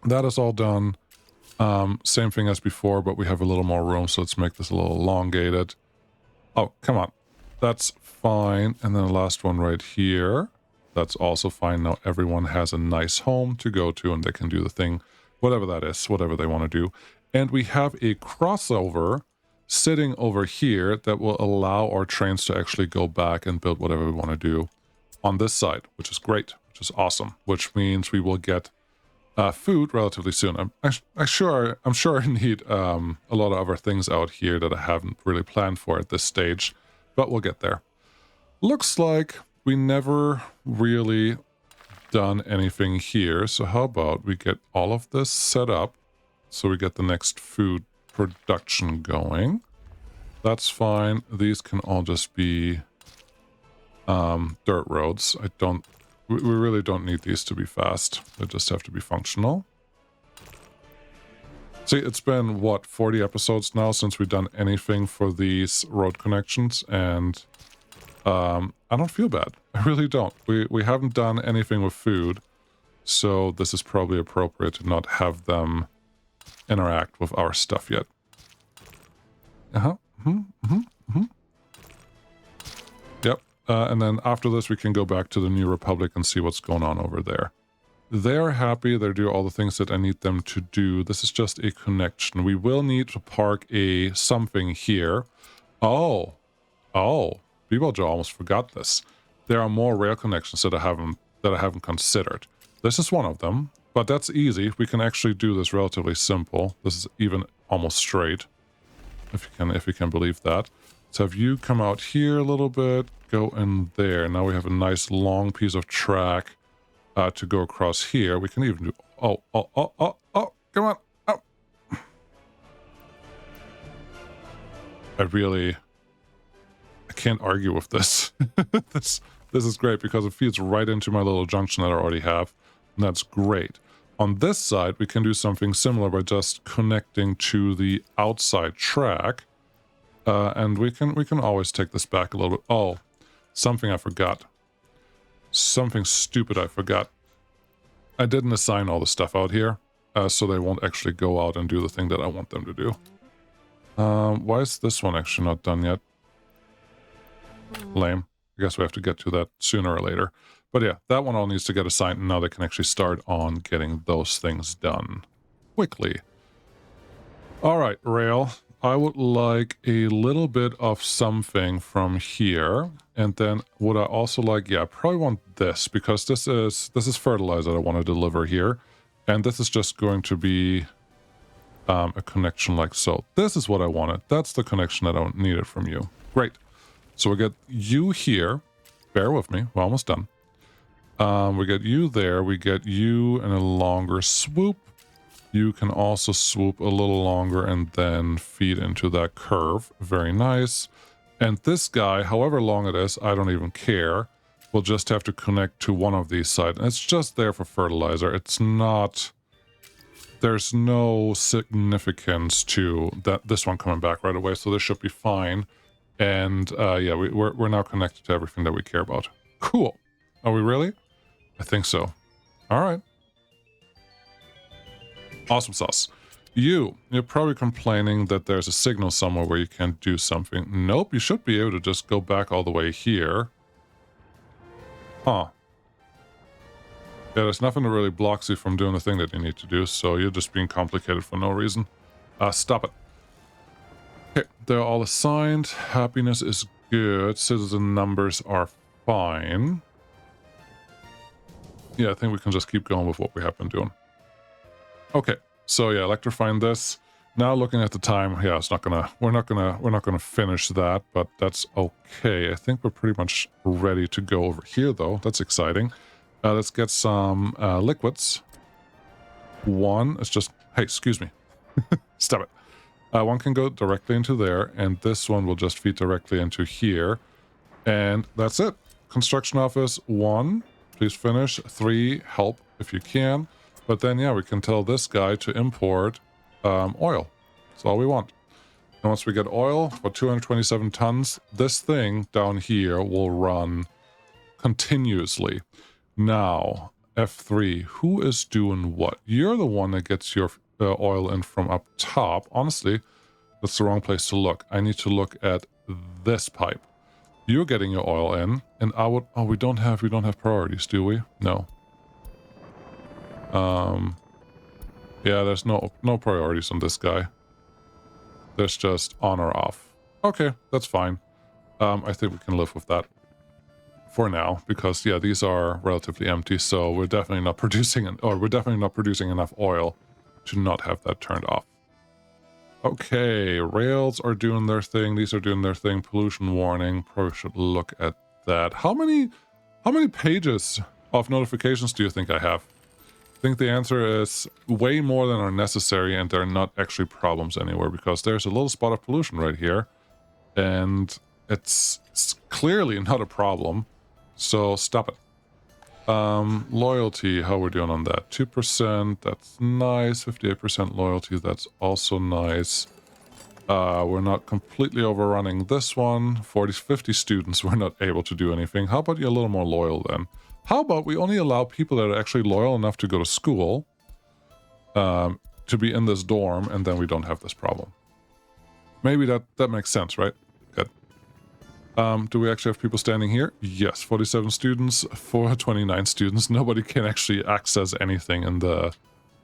Speaker 1: That is all done. Same thing as before, but we have a little more room, so let's make this a little elongated. Oh, come on. That's fine. And then the last one right here. That's also fine. Now everyone has a nice home to go to, and they can do the thing, whatever that is, whatever they want to do. And we have a crossover sitting over here that will allow our trains to actually go back and build whatever we want to do on this side, which is great, which is awesome, which means we will get food relatively soon. I'm sure I need a lot of other things out here that I haven't really planned for at this stage, but we'll get there. Looks like we never really done anything here, so how about we get all of this set up so we get the next food production going. That's fine. These can all just be dirt roads. We really don't need these to be fast. They just have to be functional. See, it's been, what, 40 episodes now since we've done anything for these road connections, and I don't feel bad. I really don't. We haven't done anything with food, so this is probably appropriate to not have them interact with our stuff yet. Yep. And then after this, we can go back to the New Republic and see what's going on over there. They're happy. They do all the things that I need them to do. This is just a connection. We will need to park a something here. Oh, Bebo Joe almost forgot this. There are more rail connections that I haven't considered. This is one of them. But that's easy. We can actually do this relatively simple. This is even almost straight, if you can believe that. So have you come out here a little bit, go in there. Now we have a nice long piece of track to go across here. We can even do, oh, come on. Oh. I can't argue with this. This is great because it feeds right into my little junction that I already have. And that's great. On this side, we can do something similar by just connecting to the outside track. And we can always take this back a little bit. Oh, something I forgot. Something stupid I forgot. I didn't assign all the stuff out here, so they won't actually go out and do the thing that I want them to do. Why is this one actually not done yet? Lame. I guess we have to get to that sooner or later. But yeah, that one all needs to get assigned, and now they can actually start on getting those things done quickly. All right, rail. I would like a little bit of something from here. And then would I also like, yeah, I probably want this, because this is fertilizer I want to deliver here. And this is just going to be a connection like so. This is what I wanted. That's the connection that I needed from you. Great. So we get you here. Bear with me. We're almost done. We get you there. We get you in a longer swoop. You can also swoop a little longer and then feed into that curve. Very nice. And this guy, however long it is, I don't even care. We'll just have to connect to one of these sides. And it's just there for fertilizer. It's not... There's no significance to that this one coming back right away, so this should be fine. And yeah, we're now connected to everything that we care about. Cool. Are we really? I think so. All right. Awesome sauce. You're probably complaining that there's a signal somewhere where you can't do something. Nope, you should be able to just go back all the way here. Huh. Yeah, there's nothing that really blocks you from doing the thing that you need to do, so you're just being complicated for no reason. Stop it. Okay, they're all assigned. Happiness is good. Citizen numbers are fine. Yeah, I think we can just keep going with what we have been doing. Okay, so yeah, electrifying this. Now looking at the time, yeah, we're not gonna finish that, but that's okay. I think we're pretty much ready to go over here though. That's exciting. Let's get some liquids. One is just, hey, excuse me. Stop it. One can go directly into there, and this one will just feed directly into here. And that's it. Construction office 1, please finish. 3, help if you can. But then, yeah, we can tell this guy to import oil. That's all we want. And once we get oil for 227 tons, this thing down here will run continuously. Now, F3, who is doing what? You're the one that gets your oil in from up top. Honestly, that's the wrong place to look. I need to look at this pipe. You're getting your oil in, and I would... Oh, we don't have priorities, do we? No. Yeah, there's no priorities on this guy. There's just on or off. Okay, that's fine. I think we can live with that for now, because yeah, these are relatively empty, so we're definitely not producing enough oil to not have that turned off. Okay, rails are doing their thing. These are doing their thing. Pollution warning. Probably should look at that. How many pages of notifications do you think I have? I think the answer is way more than are necessary, and they're not actually problems anywhere, because there's a little spot of pollution right here, and it's clearly not a problem. So stop it. Loyalty, how we're doing on that? 2%, that's nice. 58% loyalty, that's also nice. We're not completely overrunning this one. 50 students, we're not able to do anything. How about you a little more loyal then? How about we only allow people that are actually loyal enough to go to school to be in this dorm, and then we don't have this problem. Maybe that makes sense, right? Good. Do we actually have people standing here? Yes, 47 students, 429 students. Nobody can actually access anything in the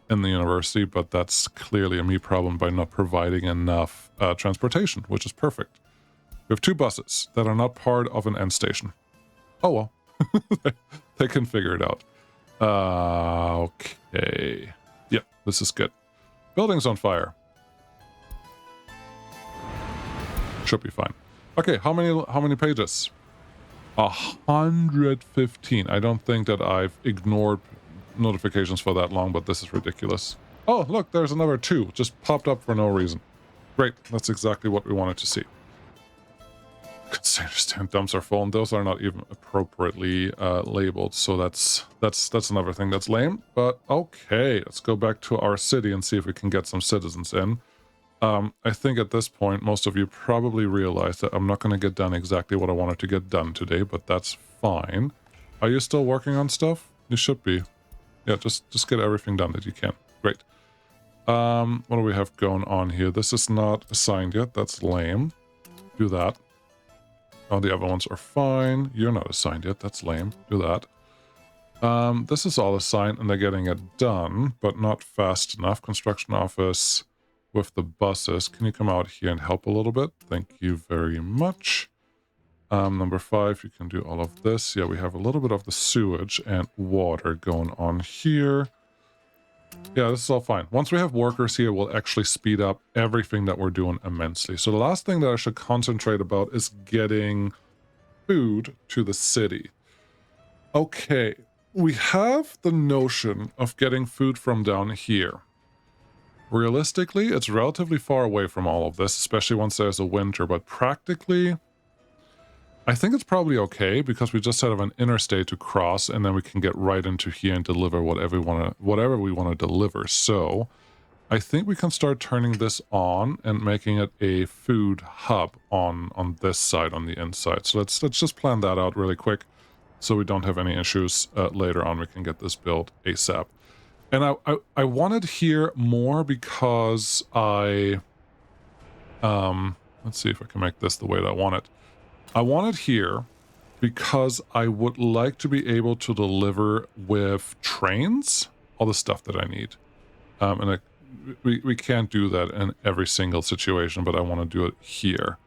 Speaker 1: university, but that's clearly a me problem by not providing enough transportation, which is perfect. We have 2 buses that are not part of an end station. Oh well, they can figure it out. Okay. Yeah, this is good. Building's on fire. Should be fine. Okay, how many pages? 115. I don't think that I've ignored notifications for that long, but this is ridiculous. Oh, look, there's another 2. Just popped up for no reason. Great, that's exactly what we wanted to see. Container stand dumps are full, and those are not even appropriately labeled, so that's another thing that's lame. But okay, let's go back to our city and see if we can get some citizens in. I think at this point, most of you probably realize that I'm not going to get done exactly what I wanted to get done today, but that's fine. Are you still working on stuff? You should be. Yeah, just get everything done that you can. Great. What do we have going on here? This is not assigned yet. That's lame. Do that. Oh, the other ones are fine. You're not assigned yet. That's lame. Do that. This is all assigned, and they're getting it done, but not fast enough. Construction office with the buses. Can you come out here and help a little bit? Thank you very much. Number 5, you can do all of this. Yeah, we have a little bit of the sewage and water going on here. Yeah, this is all fine. Once we have workers here, we'll actually speed up everything that we're doing immensely. So the last thing that I should concentrate about is getting food to the city. Okay, we have the notion of getting food from down here. Realistically, it's relatively far away from all of this, especially once there's a winter, but practically, I think it's probably okay, because we just have an interstate to cross, and then we can get right into here and deliver whatever we want to deliver. So I think we can start turning this on and making it a food hub on this side, on the inside. So let's just plan that out really quick, so we don't have any issues later on. We can get this built ASAP. And I wanted here more because let's see if I can make this the way that I want it. I want it here because I would like to be able to deliver with trains all the stuff that I need. We can't do that in every single situation, but I want to do it here.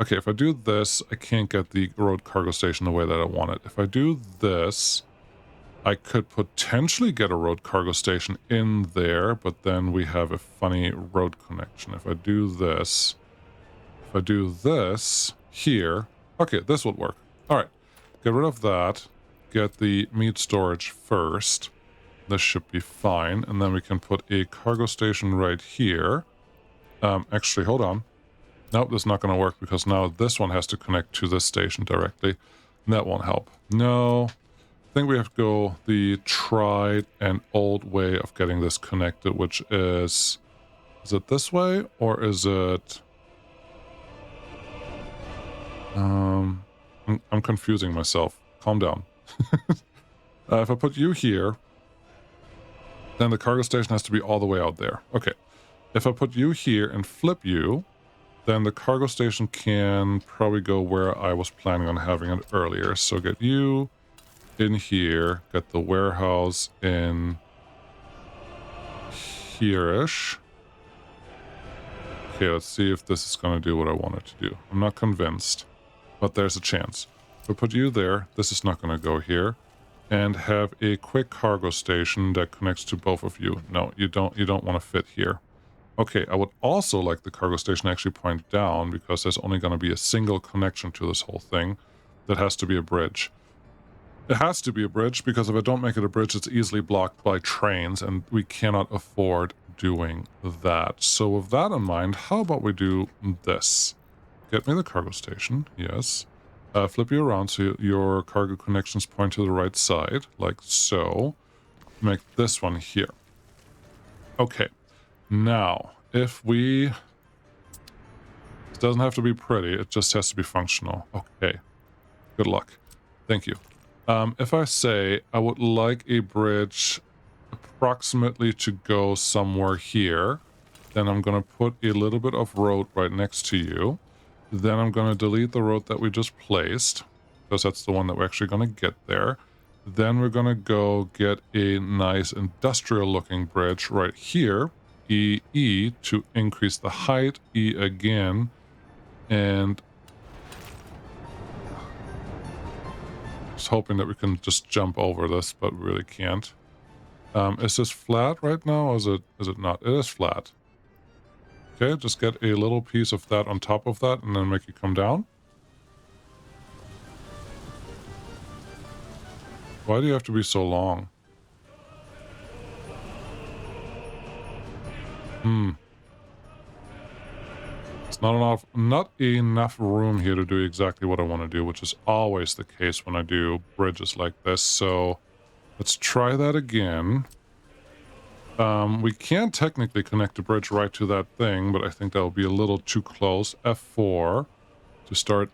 Speaker 1: Okay, if I do this, I can't get the road cargo station the way that I want it. If I do this, I could potentially get a road cargo station in there, but then we have a funny road connection. If I do this here, okay, this would work. All right, get rid of that. Get the meat storage first. This should be fine. And then we can put a cargo station right here. Actually, hold on. Nope, that's not going to work because now this one has to connect to this station directly. That won't help. No, I think we have to go the tried and old way of getting this connected, which is it this way or is it... I'm confusing myself. Calm down. If I put you here, then the cargo station has to be all the way out there. Okay. If I put you here and flip you, then the cargo station can probably go where I was planning on having it earlier. So get you in here, get the warehouse in here-ish. Okay, let's see if this is going to do what I want it to do. I'm not convinced, but there's a chance. If I put you there, this is not going to go here. And have a quick cargo station that connects to both of you. No, you don't want to fit here. Okay, I would also like the cargo station to actually point down because there's only going to be a single connection to this whole thing. That has to be a bridge. It has to be a bridge because if I don't make it a bridge, it's easily blocked by trains and we cannot afford doing that. So with that in mind, how about we do this? Get me the cargo station, yes. Flip you around so your cargo connections point to the right side, like so. Make this one here. Okay. Now, if we... It doesn't have to be pretty, it just has to be functional. Okay. Good luck. Thank you. If I say I would like a bridge approximately to go somewhere here, then I'm going to put a little bit of road right next to you. Then I'm going to delete the road that we just placed, because that's the one that we're actually going to get there. Then we're going to go get a nice industrial looking bridge right here. E to increase the height, E again, and just hoping that we can just jump over this, but we really can't. Is this flat right now, or is it not? It is flat. Okay, just get a little piece of that on top of that and then make it come down. Why do you have to be so long? It's not enough room here to do exactly what I want to do, which is always the case when I do bridges like this. So let's try that again. We can technically connect the bridge right to that thing, but I think that will be a little too close. F4 to start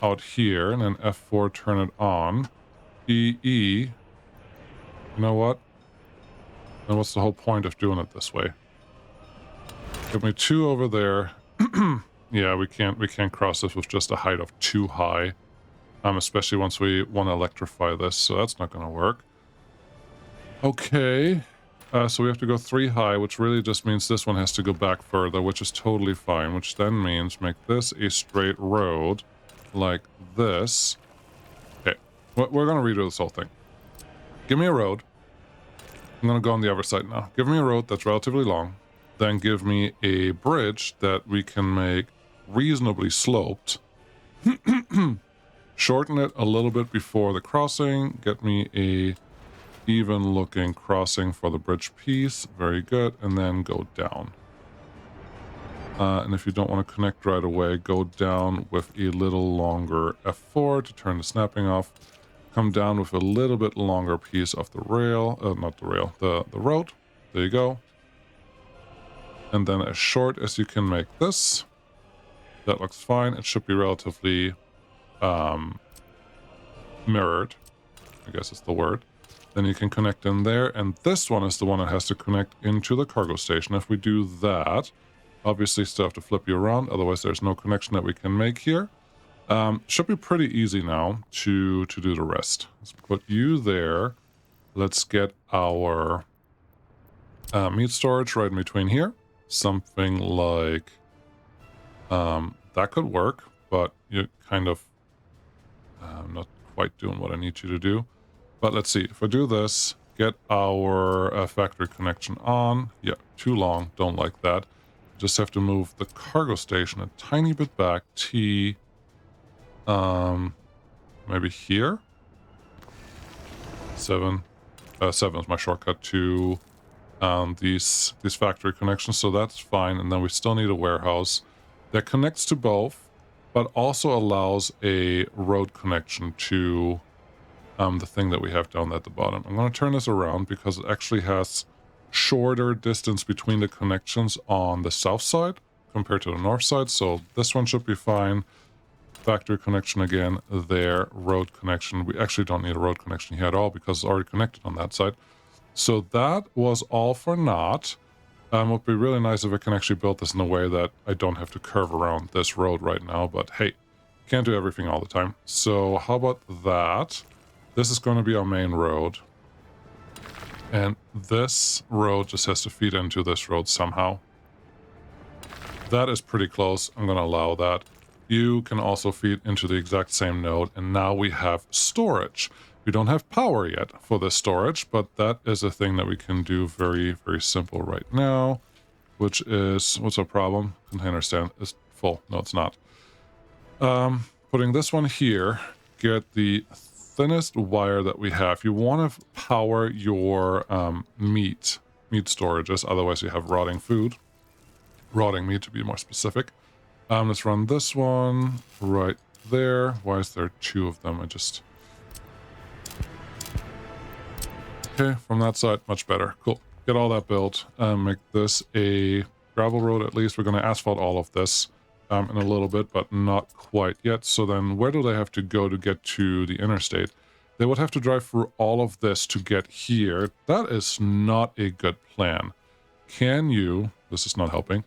Speaker 1: out here, and then F4 turn it on. EE. You know what? Then what's the whole point of doing it this way? Give me 2 over there. Yeah, we can't cross this with just a height of 2 high. Especially once we want to electrify this, so that's not going to work. Okay. So we have to go 3 high, which really just means this one has to go back further, which is totally fine, which then means make this a straight road like this. Okay, we're going to redo this whole thing. Give me a road. I'm going to go on the other side now. Give me a road that's relatively long. Then give me a bridge that we can make reasonably sloped. Shorten it a little bit before the crossing. Get me a even looking crossing for the bridge piece. Very good. And then go down. And if you don't want to connect right away, go down with a little longer F4 to turn the snapping off. Come down with a little bit longer piece of the rail. Not the rail, the road. There you go. And then as short as you can make this. That looks fine. It should be relatively mirrored. I guess is the word. Then you can connect in there, and this one is the one that has to connect into the cargo station. If we do that, obviously still have to flip you around, otherwise there's no connection that we can make here. Should be pretty easy now to do the rest. Let's put you there. Let's get our meat storage right in between here. Something like that could work, but you're kind of not quite doing what I need you to do. But let's see. If I do this, get our factory connection on. Yeah, too long. Don't like that. Just have to move the cargo station a tiny bit back. Maybe here. 7 is my shortcut to these factory connections, so that's fine. And then we still need a warehouse that connects to both, but also allows a road connection to the thing that we have down at the bottom. I'm going to turn this around because it actually has shorter distance between the connections on the south side compared to the north side, so this one should be fine. Factory connection again there, road connection. We actually don't need a road connection here at all because it's already connected on that side. So that was all for naught. It would be really nice if I can actually build this in a way that I don't have to curve around this road right now, but hey, can't do everything all the time. So how about that? This is going to be our main road. And this road just has to feed into this road somehow. That is pretty close. I'm going to allow that. You can also feed into the exact same node, and now we have storage. We don't have power yet for this storage, but that is a thing that we can do very, very simple right now, which is, what's our problem? Container stand is full. No, it's not. Putting this one here, get the thinnest wire that we have. You want to power your meat storages, otherwise you have rotting food. Rotting meat, to be more specific. Let's run this one right there. Why is there two of them? Okay, from that side, much better. Cool. Get all that built. Make this a gravel road at least. We're going to asphalt all of this in a little bit, but not quite yet. So then where do they have to go to get to the interstate? They would have to drive through all of this to get here. That is not a good plan. Can you... This is not helping.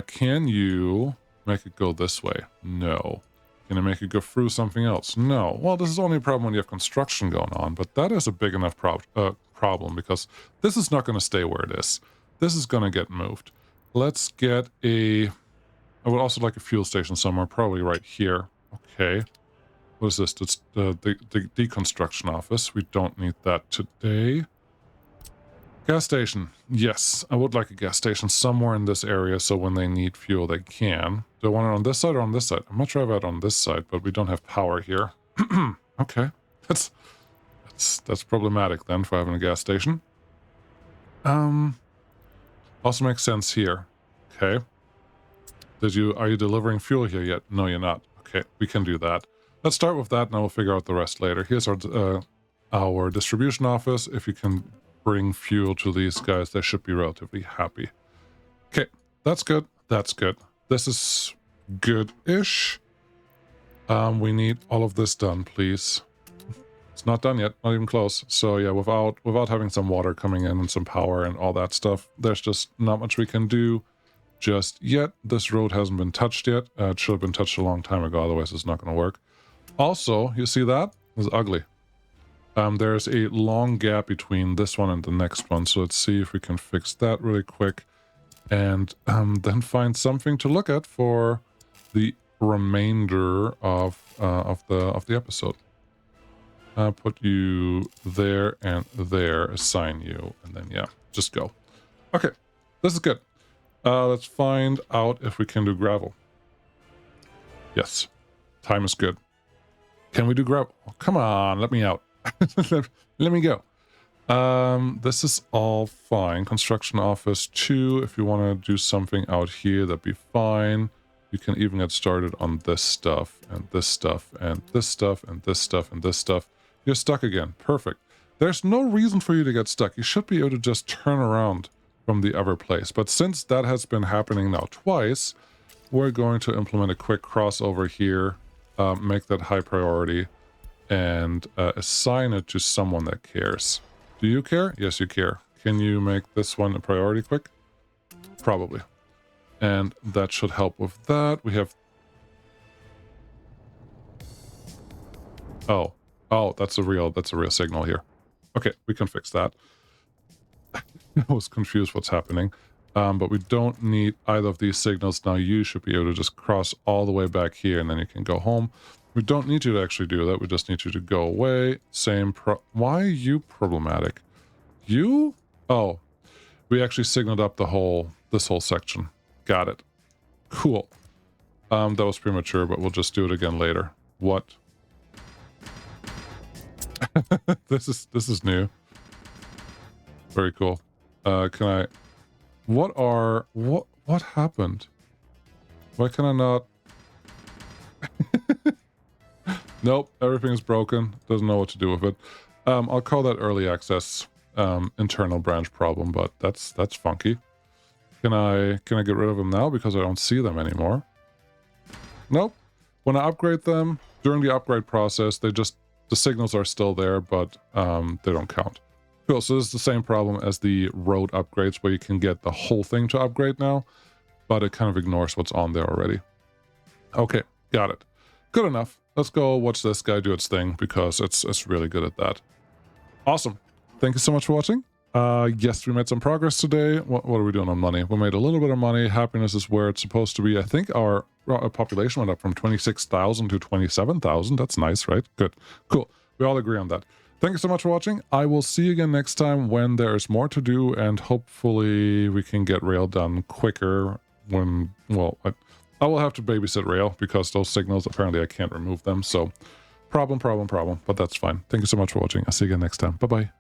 Speaker 1: Can you... make it go this way? No. Can I make it go through something else? No. Well, this is only a problem when you have construction going on, but that is a big enough problem because this is not going to stay where it is. This is going to get moved. Let's get a... I would also like a fuel station somewhere, probably right here. Okay. What is this? It's the deconstruction office. We don't need that today. Gas station. Yes, I would like a gas station somewhere in this area so when they need fuel, they can. Do I want it on this side or on this side? I'm much rather have it on this side, but we don't have power here. Okay. That's problematic then for having a gas station. Also makes sense here. Okay. Are you delivering fuel here yet? No, you're not. Okay, we can do that. Let's start with that and I will figure out the rest later. Here's our distribution office. If you can bring fuel to these guys, they should be relatively happy. Okay, that's good. That's good. This is good-ish. We need all of this done, please. It's not done yet, not even close. So yeah, without having some water coming in and some power and all that stuff, there's just not much we can do just yet. This road hasn't been touched yet. It should have been touched a long time ago, otherwise it's not going to work. Also, you see that? It's ugly. There's a long gap between this one and the next one, so let's see if we can fix that really quick and then find something to look at for the remainder of the episode. Put you there and there, assign you, and then yeah, just go. Okay, this is good. Let's find out if we can do gravel. Yes, time is good. Can we do gravel? Oh, come on, let me out. Let me go. This is all fine. Construction office 2. If you want to do something out here, that'd be fine. You can even get started on this stuff and this stuff and this stuff and this stuff and this stuff. You're stuck again. Perfect. There's no reason for you to get stuck. You should be able to just turn around from the other place. But since that has been happening now twice, we're going to implement a quick crossover here, make that high priority, and assign it to someone that cares. Do you care? Yes, you care. Can you make this one a priority quick? Probably. And that should help with that. We have... Oh, that's a real signal here. Okay, we can fix that. I was confused what's happening. But we don't need either of these signals. Now you should be able to just cross all the way back here and then you can go home. We don't need you to actually do that. We just need you to go away. Why are you problematic? You? Oh, we actually signaled up this whole section. Got it. Cool. That was premature, but we'll just do it again later. What? This is new. Very cool. Can I... What happened? Why can I not... Nope, everything's broken. Doesn't know what to do with it. I'll call that early access internal branch problem, but that's funky. Can I get rid of them now because I don't see them anymore? Nope. When I upgrade them, during the upgrade process, the signals are still there, but they don't count. Cool, so this is the same problem as the road upgrades where you can get the whole thing to upgrade now, but it kind of ignores what's on there already. Okay, got it. Good enough. Let's go watch this guy do its thing because it's really good at that. Awesome. Thank you so much for watching. Yes, we made some progress today. What are we doing on money? We made a little bit of money. Happiness is where it's supposed to be. I think our population went up from 26,000 to 27,000. That's nice, right? Good. Cool. We all agree on that. Thank you so much for watching. I will see you again next time when there's more to do, and hopefully we can get Rail done quicker when, well, I will have to babysit Rail because those signals, apparently I can't remove them. So problem, but that's fine. Thank you so much for watching. I'll see you again next time. Bye-bye.